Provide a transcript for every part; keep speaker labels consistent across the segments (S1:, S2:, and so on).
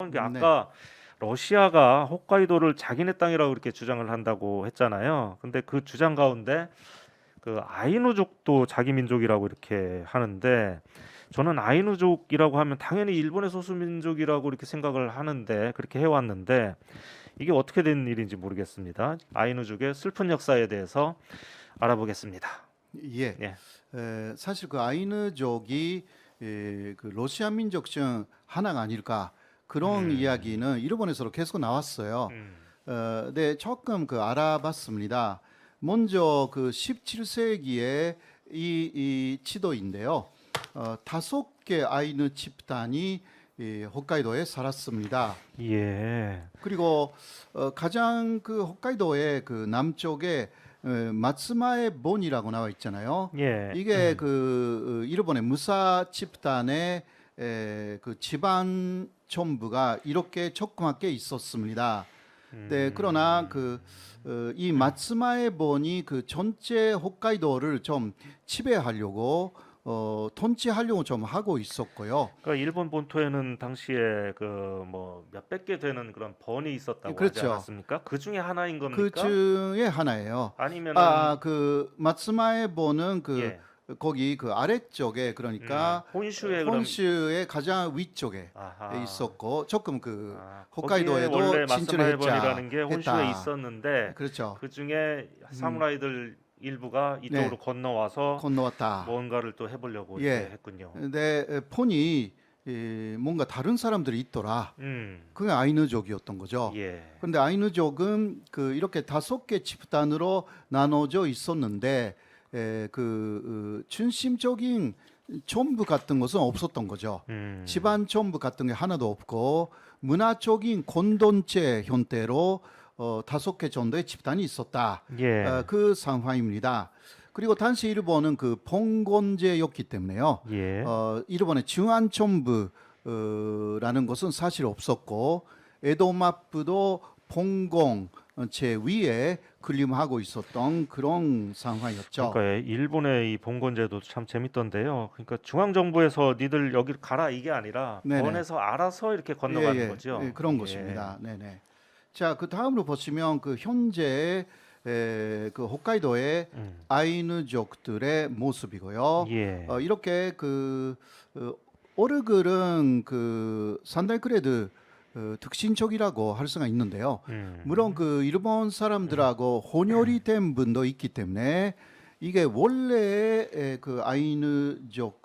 S1: 궁금한 게
S2: 네.
S1: 아까 러시아가 홋카이도를 자기네 땅이라고 이렇게 주장을 한다고 했잖아요. 근데 그 주장 가운데 그 아이누족도 자기 민족이라고 이렇게 하는데 저는 아이누족이라고 하면 당연히 일본의 소수민족이라고 이렇게 생각을 하는데 그렇게 해왔는데 이게 어떻게 된 일인지 모르겠습니다. 아이누족의 슬픈 역사에 대해서 알아보겠습니다.
S2: 예.
S1: 예.
S2: 사실 그 아이느족이 그 러시아 민족 중 하나가 아닐까 그런
S1: 음,
S2: 이야기는 일본에서 계속 나왔어요.
S1: 음,
S2: 네, 조금 그 알아봤습니다. 먼저 그 17세기에 이 지도인데요. 5개 아이누 집단이 홋카이도에 살았습니다.
S1: 예,
S2: 그리고 가장 그 홋카이도의 그 남쪽에 마츠마에 본이라고 나와 있잖아요.
S1: 예,
S2: 이게 그 일본의 무사 집단의 그 집안 촌부가 이렇게 조그맣게 있었습니다. 네, 그러나 이 마츠마에 본이 그 전체 홋카이도를 좀 지배하려고 통치하려고 좀 하고 있었고요.
S1: 그러니까 일본 본토에는 당시에 그 뭐 몇백 개 되는 그런 번이 있었다고 하지
S2: 그렇죠.
S1: 않았습니까? 그 중에 하나인
S2: 그
S1: 겁니까?
S2: 중에 하나예요.
S1: 아니면은
S2: 그 마츠마에 보는 그
S1: 예,
S2: 거기 그 아래쪽에 그러니까
S1: 혼슈에 그럼
S2: 혼슈의 가장 위쪽에
S1: 아하,
S2: 있었고 조금 그
S1: 거기에 원래
S2: 홋카이도에도 진출을
S1: 마스마해번이라는 게 혼슈에
S2: 했다.
S1: 있었는데
S2: 그렇죠.
S1: 그 중에
S2: 음,
S1: 사무라이들 일부가 이쪽으로
S2: 네,
S1: 건너와서
S2: 건너왔다.
S1: 뭔가를 또 해보려고 이렇게
S2: 예.
S1: 했군요.
S2: 근데 폰이 뭔가 다른 사람들이 있더라. 그게 아이누족이었던 거죠.
S1: 예,
S2: 그런데 아이누족은 그 이렇게 5개 집단으로 나눠져 있었는데 중심적인 촌부 같은 것은 없었던 거죠. 집안 촌부 같은 게 하나도 없고 문화적인 공동체 형태로 5개 정도의 집단이 있었다.
S1: 예,
S2: 그 상황입니다. 그리고 당시 일본은 그 봉건제였기 때문에요.
S1: 예.
S2: 일본의 중앙정부라는 것은 사실 없었고 에도마부도 봉공 제 위에 군림하고 있었던 그런 상황이었죠.
S1: 그러니까 일본의 이 봉건제도 참 재밌던데요. 그러니까 중앙 정부에서 니들 여기를 가라 이게 아니라
S2: 네네.
S1: 번에서 알아서 이렇게
S2: 예,
S1: 건너가는
S2: 예, 예,
S1: 거죠.
S2: 그런
S1: 예.
S2: 것입니다. 네네. 자, 그 다음으로 보시면 그 현재 그 홋카이도의
S1: 음.
S2: 아이누족들의 모습이고요.
S1: 예.
S2: 이렇게 그 오르글은 그 산다이 그래도 특징적이라고 할 수가 있는데요. 물론
S1: 음.
S2: 그 일본 사람들하고 혼혈이 된 분도 있기 때문에 이게 원래 그 아이누족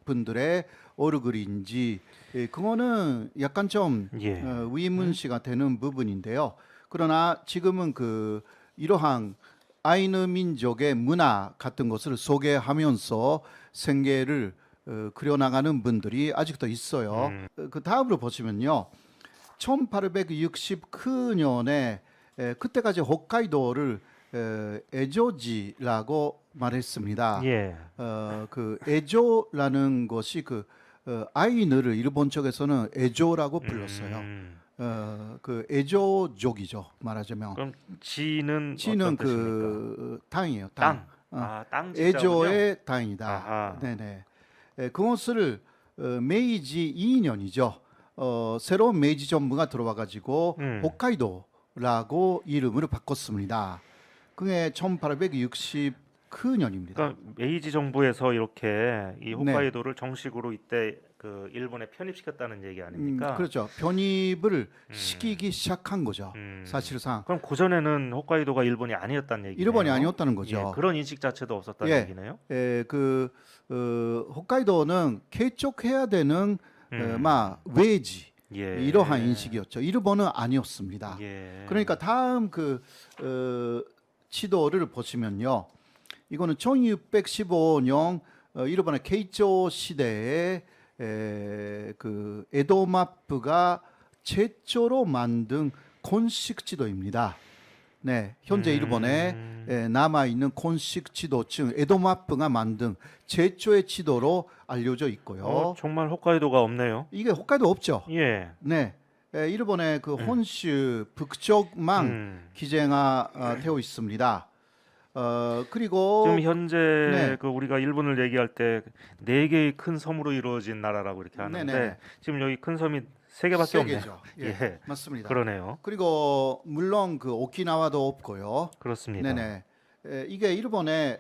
S2: 분들의 오르글인지 그거는 약간 좀
S1: 예.
S2: 의문시가 되는 부분인데요. 그러나 지금은 그 이러한 아이ヌ민족의 문화 같은 것을 소개하면서 생계를 그려나가는 분들이 아직도 있어요. 그 다음으로 보시면요. 1869년에 그때까지 홋카이도를 에조지라고 말했습니다.
S1: 예.
S2: 그 에조라는 것이 그 아이ヌ를 일본 쪽에서는 에조라고 불렀어요.
S1: 음.
S2: 그 에조족이죠. 말하자면
S1: 그럼 지는 어떤
S2: 지는
S1: 뜻입니까?
S2: 그 땅이에요. 땅.
S1: 땅. 아, 땅 지자군요.
S2: 에조의 땅이다.
S1: 아하.
S2: 네네. 그것을 메이지 2년이죠. 새로운 메이지 정부가 들어와 가지고
S1: 음.
S2: 홋카이도라고 이름을 바꿨습니다. 그게 1869년입니다.
S1: 그러니까 메이지 정부에서 이렇게 이
S2: 네.
S1: 홋카이도를 정식으로 이때 그 일본에 편입시켰다는 얘기 아닙니까?
S2: 그렇죠. 편입을
S1: 음.
S2: 시키기 시작한 거죠.
S1: 음.
S2: 사실상
S1: 그럼 그전에는 홋카이도가 일본이 아니었다는
S2: 일본이
S1: 얘기네요.
S2: 아니었다는
S1: 예,
S2: 거죠.
S1: 그런 인식 자체도 없었다는
S2: 예,
S1: 얘기네요.
S2: 그 홋카이도는 개척해야 되는 외지 이러한
S1: 예,
S2: 인식이었죠. 일본은 아니었습니다.
S1: 예,
S2: 그러니까 다음 지도를 보시면요, 이거는 1615년 일본의 케이조 시대에 그 에도마프가 최초로 만든 건식 지도입니다. 네, 현재 일본에 남아 있는 건식 지도층 에도마프가 만든 최초의 지도로 알려져 있고요.
S1: 정말 홋카이도가 없네요.
S2: 이게 홋카이도 없죠.
S1: 예,
S2: 네, 일본의 그 혼슈 북쪽만
S1: 음.
S2: 기재가 되어 있습니다.
S1: 지금
S2: 그리고
S1: 현재
S2: 네,
S1: 그 우리가 일본을 얘기할 때 네 개의 큰 섬으로 이루어진 나라라고 이렇게 하는데
S2: 네네,
S1: 지금 여기 큰 섬이 세 개밖에
S2: 세
S1: 없네요.
S2: 개죠. 예,
S1: 예,
S2: 맞습니다.
S1: 그러네요.
S2: 그리고 물론 그 오키나와도 없고요.
S1: 그렇습니다.
S2: 네네. 이게 일본에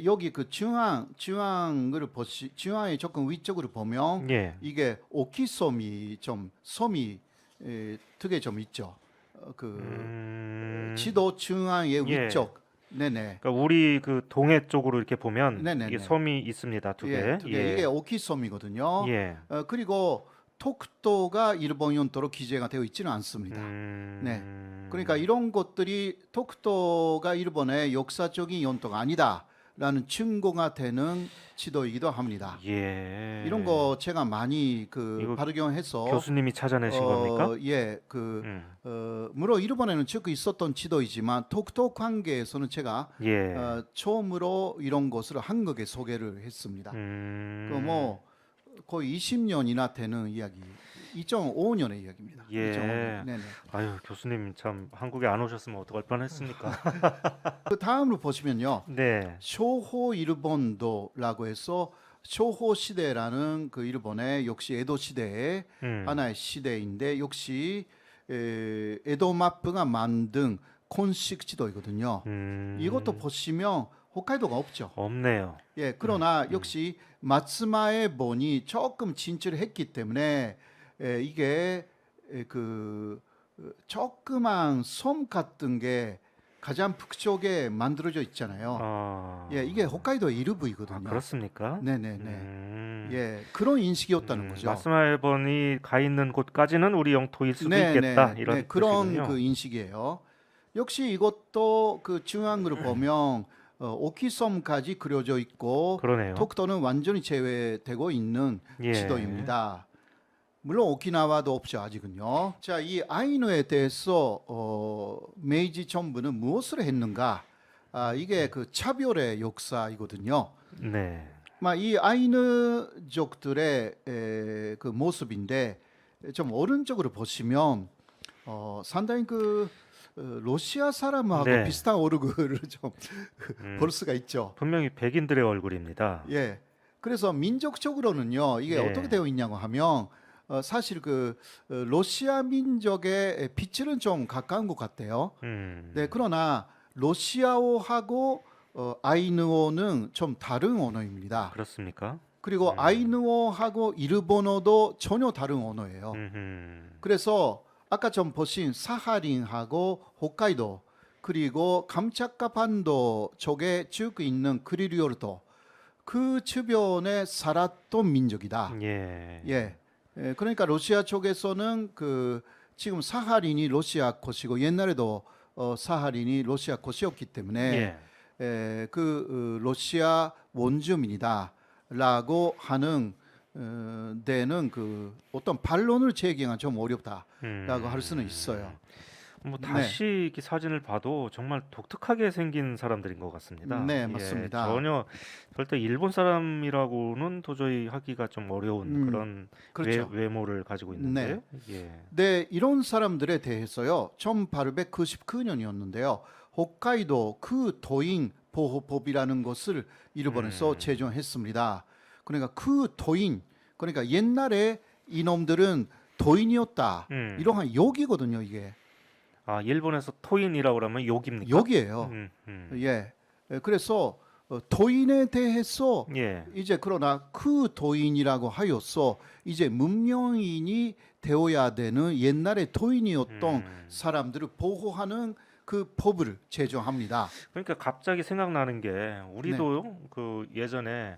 S2: 여기 그 중앙을 중앙의 조금 위쪽으로 보면
S1: 예,
S2: 이게 오키섬이 좀 섬이 특에 좀 있죠. 지도 중앙의
S1: 예.
S2: 위쪽. 네네.
S1: 그러니까 우리 그 동해 쪽으로 이렇게 보면
S2: 네네네.
S1: 이게 섬이 있습니다. 두 개.
S2: 예, 두 개.
S1: 예.
S2: 이게 오키섬이거든요.
S1: 예.
S2: 그리고 토쿠도가 일본 영토로 기재가 되어 있지는 않습니다. 네. 그러니까 이런 것들이 토쿠도가 일본의 역사적인 영토가 아니다라는 증거가 되는 지도이기도 합니다.
S1: 예.
S2: 이런 거 제가 많이
S1: 이거
S2: 발견해서
S1: 교수님이 찾아내신 겁니까?
S2: 예, 물론 일본에는 쭉 있었던 지도이지만 토쿠도 관계에서는 제가
S1: 예.
S2: 처음으로 이런 것을 한국에 소개를 했습니다. 뭐 거의 20년이나 되는 이야기, 2005년의 이야기입니다.
S1: 예.
S2: 2005년. 네네.
S1: 아유, 교수님 참 한국에 안 오셨으면 어떡할 뻔했습니까?
S2: 그 다음으로 보시면요,
S1: 네.
S2: 쇼호 일본도라고 해서 쇼호 시대라는 그 일본의 역시 에도 시대의 하나의 시대인데 역시 에도 마프가 만든 콘식 지도이거든요. 이것도 보시면 홋카이도가 없죠.
S1: 없네요.
S2: 예, 그러나 역시 마츠마에 본이 조금 진출을 했기 때문에 이게 조그만 섬 같은 게 가장 북쪽에 만들어져 있잖아요. 예, 이게 홋카이도 일부이거든요.
S1: 그렇습니까?
S2: 네네네. 예, 그런 인식이었다는 거죠.
S1: 마스마일본이 가 있는 곳까지는 우리 영토일 수도 있겠다 이런
S2: 그런
S1: 뜻이군요.
S2: 그 인식이에요. 역시 이것도 그 중앙으로 보면 오키섬까지 그려져 있고
S1: 그러네요.
S2: 토쿠도는 완전히 제외되고 있는
S1: 예.
S2: 지도입니다. 물론 오키나와도 없죠 아직은요. 자, 이 아이누에 대해서 메이지 정부는 무엇을 했는가? 이게 그 차별의 역사이거든요.
S1: 네.
S2: 이 아이누족들의 그 모습인데 좀 오른쪽으로 보시면 상당히 러시아 사람하고
S1: 네.
S2: 비슷한 얼굴을 좀 볼 수가 있죠.
S1: 분명히 백인들의 얼굴입니다.
S2: 예. 그래서 민족적으로는요, 이게
S1: 네.
S2: 어떻게 되어 있냐고 하면 사실 러시아 민족의 빛은 좀 가까운 것 같아요. 네, 그러나 러시아어하고 아이누어는 좀 다른 언어입니다.
S1: 그렇습니까?
S2: 그리고 아이누어하고 일본어도 전혀 다른 언어예요. 그래서 아까 좀 보신 사하린하고 홋카이도 그리고 감차카 반도 쪽에 쭉 있는 크리리오르도 그 주변에 살았던 민족이다.
S1: 예.
S2: 그러니까 러시아 쪽에서는 지금 사하린이 러시아 곳이고 옛날에도 사하린이 러시아 곳이었기 때문에 러시아 원주민이다라고 하는 데는 어떤 반론을 제기하기가 좀 어렵다라고 할 수는 있어요.
S1: 뭐 다시 이렇게 사진을 봐도 정말 독특하게 생긴 사람들인 것 같습니다.
S2: 네, 맞습니다.
S1: 전혀 절대 일본 사람이라고는 도저히 하기가 좀 어려운 그런
S2: 그렇죠.
S1: 외모를 가지고 있는데요.
S2: 네, 이런 사람들에 대해서요. 1899년이었는데요. 홋카이도 도인 보호법이라는 것을 일본에서 제정했습니다. 그러니까 도인, 그러니까 옛날에 이놈들은 도인이었다. 이러한 욕이거든요, 이게.
S1: 일본에서 토인이라고 그러면 욕입니까?
S2: 욕이에요. 예. 그래서 도인에 대해서 이제 그러나 도인이라고 하여서 이제 문명인이 되어야 되는 옛날에 도인이었던 사람들을 보호하는 그 법을 제정합니다.
S1: 그러니까 갑자기 생각나는 게 우리도 예전에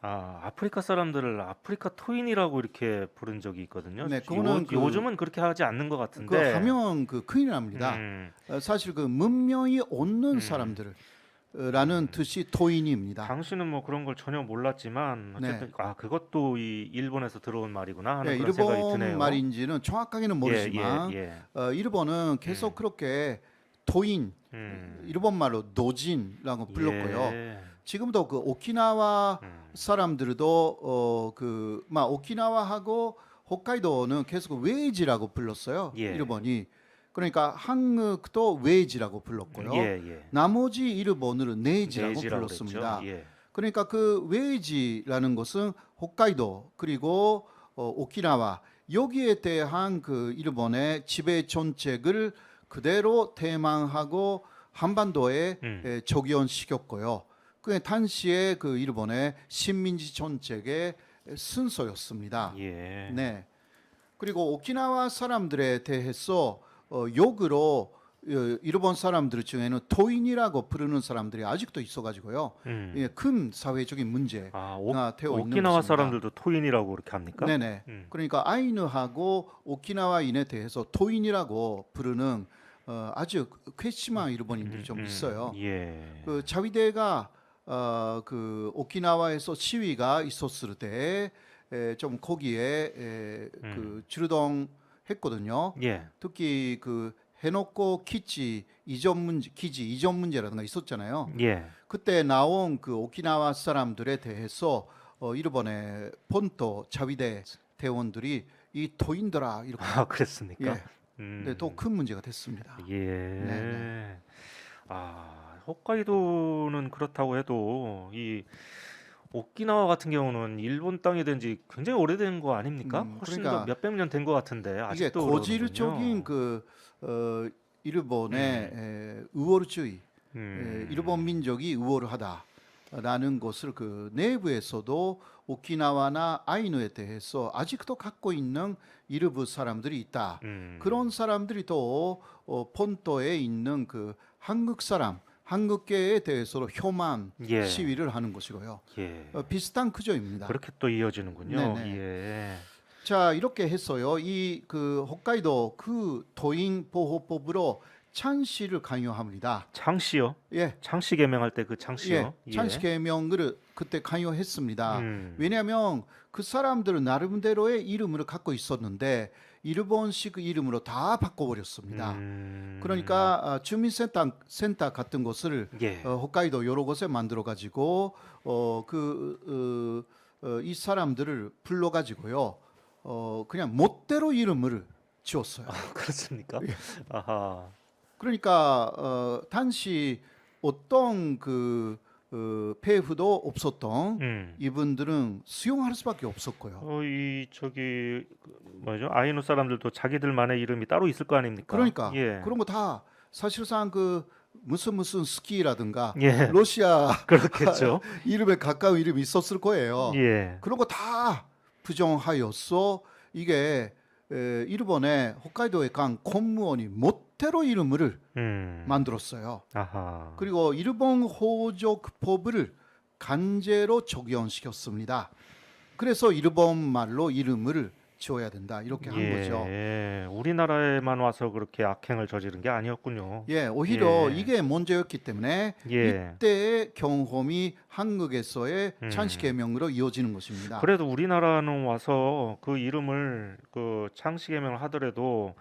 S1: 아프리카 사람들을 아프리카 토인이라고 이렇게 부른 적이 있거든요.
S2: 네, 그거는
S1: 요즘은 그렇게 하지 않는 것 같은데.
S2: 하면 큰일 납니다. 사실 문명이 없는 사람들라는 뜻이 토인입니다.
S1: 당신은 뭐 그런 걸 전혀 몰랐지만 어쨌든 그것도 이 일본에서 들어온 말이구나 하는 그런 생각이 드네요.
S2: 일본 말인지는 정확하게는 모르지만 일본은 계속 그렇게 토인, 일본 말로 노진이라고 불렀고요. 지금도 오키나와 사람들도 오키나와하고 홋카이도는 계속 웨이지라고 불렀어요. 일본이. 그러니까 한국도 웨이지라고 불렀고요. 나머지 일본으로 네이지라고 불렀습니다. 그러니까 웨이지라는 것은 홋카이도 그리고 오키나와 여기에 대한 그 일본의 지배 정책을 그대로 대망하고 한반도에 적용시켰고요. 그게 당시에 그 일본의 식민지 정책의 순서였습니다.
S1: 예.
S2: 네. 그리고 오키나와 사람들에 대해서 욕으로 일본 사람들 중에는 토인이라고 부르는 사람들이 아직도 있어가지고요. 예, 큰 사회적인 문제가 되어 있는
S1: 오키나와
S2: 것입니다.
S1: 사람들도 토인이라고 그렇게 합니까?
S2: 네네. 그러니까 아이누하고 오키나와인에 대해서 토인이라고 부르는 아주 괘씸한 일본인들이 좀 있어요.
S1: 예.
S2: 그 자위대가 그 오키나와에서 시위가 있었을 때 좀 거기에 그 주르동했거든요.
S1: 예.
S2: 특히 그 해놓고 기지 이전 문제라든가 있었잖아요.
S1: 예.
S2: 그때 나온 그 오키나와 사람들에 대해서 일본의 본토 자위대 대원들이 이 토인들아 이렇게
S1: 아, 그랬습니까?
S2: 예. 근데 또 큰 문제가 됐습니다.
S1: 예.
S2: 네.
S1: 아, 홋카이도는 그렇다고 해도 이 오키나와 같은 경우는 일본 땅이 된 지 굉장히 오래된 거 아닙니까? 훨씬
S2: 그러니까
S1: 더 몇백 년 된 것 같은데
S2: 이게
S1: 아직도
S2: 고질적인
S1: 그러거든요.
S2: 그 일본의 우월주의, 일본 민족이 우월하다라는 것을 그 내부에서도 오키나와나 아이누에 대해서 아직도 갖고 있는 일부 사람들이 있다. 그런 사람들이 또 본토에 있는 그 한국 사람, 한국계에 대해서도 혐한
S1: 예.
S2: 시위를 하는 것이고요.
S1: 예.
S2: 비슷한 구조입니다.
S1: 그렇게 또 이어지는군요.
S2: 네네.
S1: 예.
S2: 자, 이렇게 했어요. 이 그 홋카이도 그 도인 보호법으로 찬시를 강요합니다.
S1: 창씨요?
S2: 예.
S1: 창씨 개명할 때 그 창씨요?
S2: 예. 찬시 개명을 그때 강요했습니다.
S1: 음.
S2: 왜냐하면 그 사람들은 나름대로의 이름을 갖고 있었는데 일본식 이름으로 다 바꿔버렸습니다. 그러니까 주민센터 같은 곳을
S1: 예.
S2: 홋카이도 여러 곳에 만들어 가지고 이 사람들을 불러 가지고요. 그냥 멋대로 이름을 지었어요.
S1: 아, 그렇습니까?
S2: 예.
S1: 아하.
S2: 그러니까 당시 어떤 그 폐후도 없었던 이분들은 수용할 수밖에 없었고요.
S1: 이 저기 뭐죠? 아이누 사람들도 자기들만의 이름이 따로 있을 거 아닙니까?
S2: 그러니까
S1: 예.
S2: 그런 거 다 사실상 그 무슨 스키라든가
S1: 예.
S2: 러시아
S1: 그렇겠죠.
S2: 이름에 가까운 이름이 있었을 거예요.
S1: 예.
S2: 그런 거 다 부정하였어. 이게 일본의 홋카이도에 간 공무원이 멋대로 이름을 만들었어요.
S1: 아하.
S2: 그리고 일본 호족법을 강제로 적용시켰습니다. 그래서 일본 말로 이름을 지어야 된다 이렇게 한 거죠.
S1: 예. 우리나라에만 와서 그렇게 악행을 저지른 게 아니었군요.
S2: 예, 오히려
S1: 예.
S2: 이게 문제였기 때문에
S1: 예.
S2: 이때의 경험이 한국에서의 찬시 개명으로 이어지는 것입니다.
S1: 그래도 우리나라는 와서 그 이름을 그 창씨 개명을 하더라도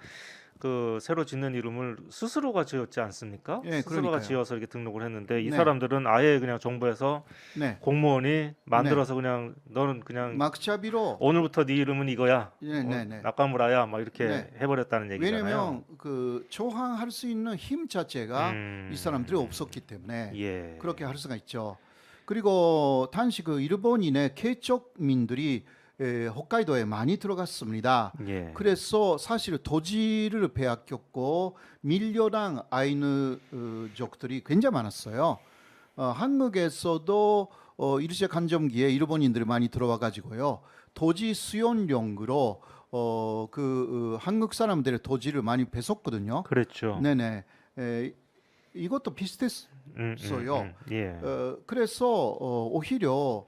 S1: 그 새로 짓는 이름을 스스로가 지었지 않습니까?
S2: 예,
S1: 스스로가
S2: 그러니까요.
S1: 지어서 이렇게 등록을 했는데 이
S2: 네.
S1: 사람들은 아예 그냥 정부에서
S2: 네,
S1: 공무원이 만들어서 그냥 너는 그냥
S2: 막자비로
S1: 오늘부터 네 이름은 이거야.
S2: 네.
S1: 나카무라야 막 이렇게
S2: 네.
S1: 해버렸다는 얘기잖아요.
S2: 왜냐하면 그 조항할 수 있는 힘 자체가 이 사람들이 없었기 때문에
S1: 예.
S2: 그렇게 할 수가 있죠. 그리고 당시 그 일본인의 쾌족민들이 홋카이도에 많이 들어갔습니다.
S1: 예.
S2: 그래서 사실 도지를 빼앗겼고 밀려난 아이누족들이 굉장히 많았어요. 한국에서도 일제 강점기에 일본인들이 많이 들어와 가지고요. 도지 수용용으로 한국 사람들의 도지를 많이 뺏었거든요.
S1: 그랬죠.
S2: 네네. 이것도 비슷했어요.
S1: 예.
S2: 그래서 오히려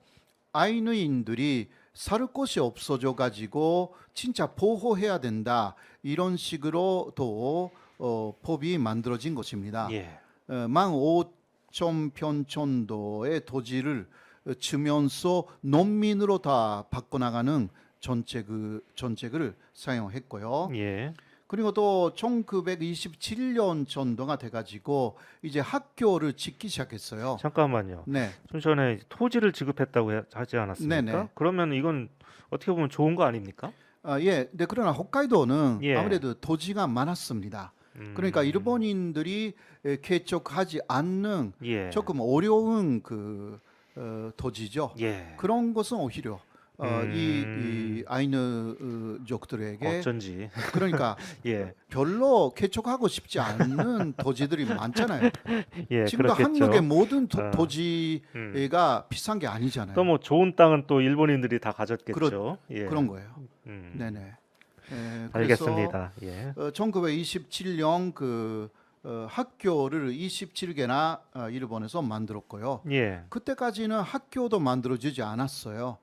S2: 아이누인들이 살 곳이 없어져 가지고 진짜 보호해야 된다 이런 식으로 또 법이 만들어진 것입니다.
S1: 예.
S2: 15,000평 정도의 토지를 주면서 농민으로 다 바꿔나가는 정책을 사용했고요.
S1: 예.
S2: 그리고 또 1927년 정도가 돼가지고 이제 학교를 짓기 시작했어요.
S1: 잠깐만요.
S2: 네,
S1: 좀 전에 토지를 지급했다고 하지 않았습니까?
S2: 네네.
S1: 그러면 이건 어떻게 보면 좋은 거 아닙니까?
S2: 예. 네, 그러나 홋카이도는
S1: 예.
S2: 아무래도 토지가 많았습니다. 그러니까 일본인들이 개척하지 않는
S1: 예.
S2: 조금 어려운 토지죠.
S1: 예.
S2: 그런 것은 오히려 이 아이누족들에게
S1: 어쩐지
S2: 그러니까
S1: 예,
S2: 별로 개척하고 싶지 않는 도지들이 많잖아요.
S1: 예,
S2: 지금도
S1: 그렇겠죠.
S2: 한국의 모든
S1: 어, 음.
S2: 도지가 비싼 게 아니잖아요.
S1: 또 뭐 좋은 땅은 또 일본인들이 다 가졌겠죠. 예,
S2: 그런 거예요.
S1: 음,
S2: 네네. 그래서
S1: 알겠습니다. 예,
S2: 1927년 학교를 27개나 일본에서 만들었고요.
S1: 예,
S2: 그때까지는 학교도 만들어지지 않았어요.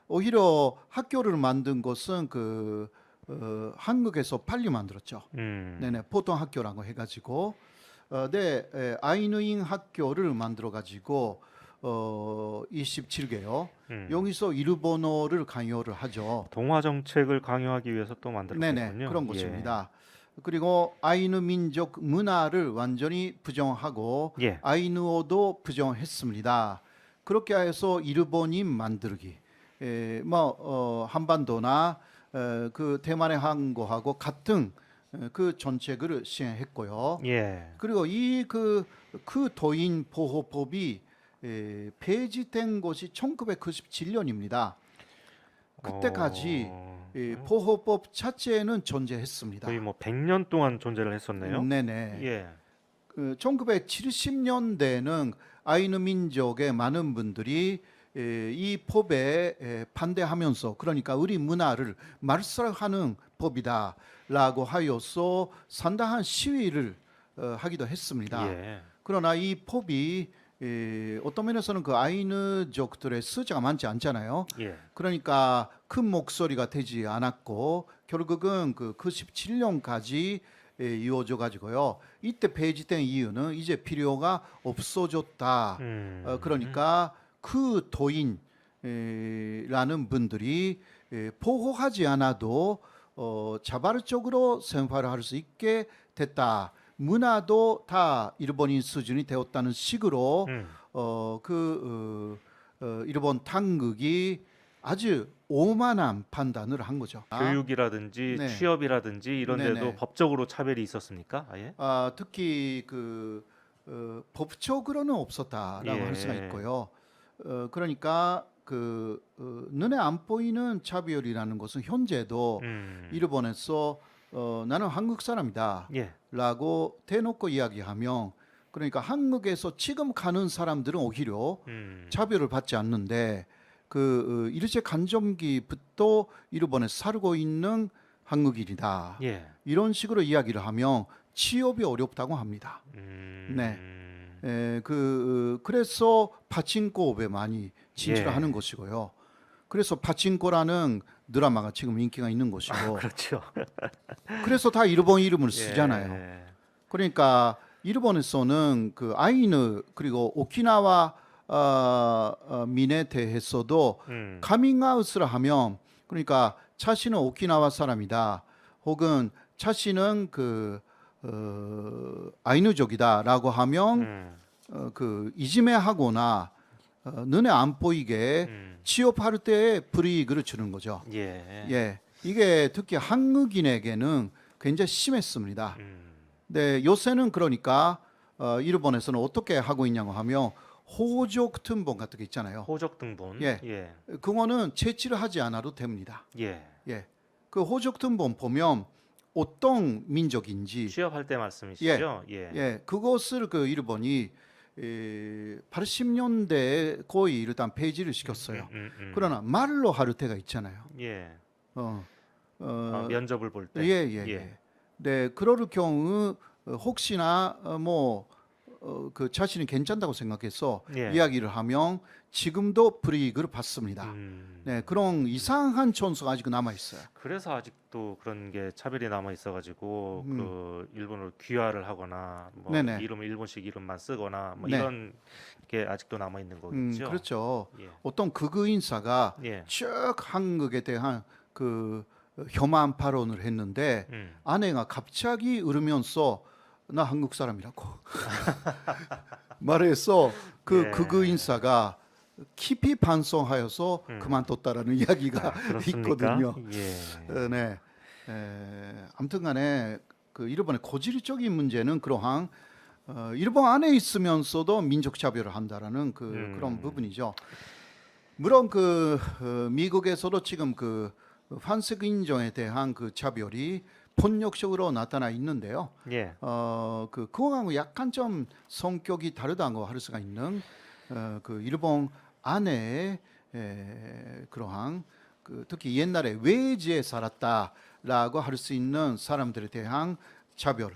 S2: 오히려 학교를 만든 것은 한국에서 빨리 만들었죠. 네네, 보통 학교라고 해가지고, 아이누잉 학교를 만들어가지고 27개요. 여기서 일본어를 강요를 하죠.
S1: 동화 정책을 강요하기 위해서 또 만들었군요.
S2: 네네, 그런 것입니다. 그리고 아이누 민족 문화를 완전히 부정하고
S1: 예,
S2: 아이누어도 부정했습니다. 그렇게 해서 일본인 만들기, 한반도나 그 대만의 항구하고 같은 그 정책을 시행했고요.
S1: 예,
S2: 그리고 그 도인 보호법이 폐지된 것이 1997년입니다. 그때까지 보호법 자체는 존재했습니다.
S1: 거의 뭐 100년 동안 존재를 했었네요.
S2: 네네.
S1: 예,
S2: 1970년대에는 아이누 민족의 많은 분들이 이 법에 반대하면서 그러니까 우리 문화를 말살하는 법이다라고 하여서 상당한 시위를 하기도 했습니다.
S1: 예,
S2: 그러나 이 법이 어떤 면에서는 그 아이누족들의 숫자가 많지 않잖아요.
S1: 예,
S2: 그러니까 큰 목소리가 되지 않았고 결국은 그 17년까지 이어져 가지고요. 이때 폐지된 이유는 이제 필요가 없어졌다. 그러니까 그 도인라는 분들이 보호하지 않아도 자발적으로 생활을 할 수 있게 됐다. 문화도 다 일본인 수준이 되었다는 식으로 일본 당국이 아주 오만한 판단을 한 거죠.
S1: 교육이라든지
S2: 네.
S1: 취업이라든지 이런 데도
S2: 네네.
S1: 법적으로 차별이 있었습니까? 아예?
S2: 특히 법적으로는 없었다라고
S1: 예.
S2: 할 수가 있고요. 그러니까 눈에 안 보이는 차별이라는 것은 현재도 일본에서 나는 한국 사람이다
S1: 예,
S2: 라고 대놓고 이야기하면 그러니까 한국에서 지금 가는 사람들은 오히려 차별을 받지 않는데 일제 간점기부터 일본에 살고 있는 한국인이다.
S1: 예,
S2: 이런 식으로 이야기를 하면 취업이 어렵다고 합니다. 네. 그래서 파친코업에 많이 진출을
S1: 예.
S2: 하는 것이고요. 그래서 파친코라는 드라마가 지금 인기가 있는 것이고
S1: 그렇죠.
S2: 그래서 다 일본 이름을 쓰잖아요.
S1: 예.
S2: 그러니까 일본에서는 그 아이누 그리고 오키나와 민에 대해서도 카밍아웃을 하면 그러니까 자신은 오키나와 사람이다 혹은 자신은 아이누족이다라고 하면 이지매하거나 눈에 안 보이게 취업할 때 불이익을 주는 거죠.
S1: 예.
S2: 이게 특히 한국인에게는 굉장히 심했습니다. 네, 요새는 그러니까 일본에서는 어떻게 하고 있냐고 하면 호적 등본 같은 게 있잖아요.
S1: 호적 등본.
S2: 예.
S1: 예.
S2: 그거는 채취를 하지 않아도 됩니다.
S1: 예.
S2: 그 호적 등본 보면 어떤 민족인지
S1: 취업할 때 말씀이시죠? 예.
S2: 그것을 일본이 80년대에 거의 일단 폐지를 시켰어요. 그러나 말로 할 때가 있잖아요.
S1: 예.
S2: 면접을
S1: 볼 때.
S2: 네, 그럴 경우 혹시나 자신이 괜찮다고 생각해서 이야기를 하면 지금도 불이익을 받습니다. 네, 그런 이상한 전수가 아직 남아 있어요.
S1: 그래서 아직도 그런 게 차별이 남아 있어가지고 일본으로 귀화를 하거나
S2: 네네.
S1: 이름 일본식 이름만 쓰거나
S2: 네.
S1: 이런 게 아직도 남아 있는 거겠죠.
S2: 그렇죠.
S1: 예.
S2: 어떤 극우 인사가
S1: 예.
S2: 쭉 한국에 대한 혐한 발언을 했는데 아내가 갑자기 울으면서 나 한국 사람이라고 말해서
S1: 예.
S2: 극우 인사가 깊이 반성하여서 그만뒀다라는 이야기가
S1: 그렇습니까?
S2: 있거든요.
S1: 예.
S2: 네. 아무튼간에 일본의 고질적인 문제는 그러한 일본 안에 있으면서도 민족 차별을 한다라는 그런 부분이죠. 물론 그 미국에서도 지금 그 환색 인종에 대한 그 차별이 폭력적으로 나타나 있는데요.
S1: 예.
S2: 그거하고 약간 좀 성격이 다르다고 할 수가 있는 그 일본 안에 그러한 그 특히 옛날에 외지에 살았다라고 할 수 있는 사람들에 대한 차별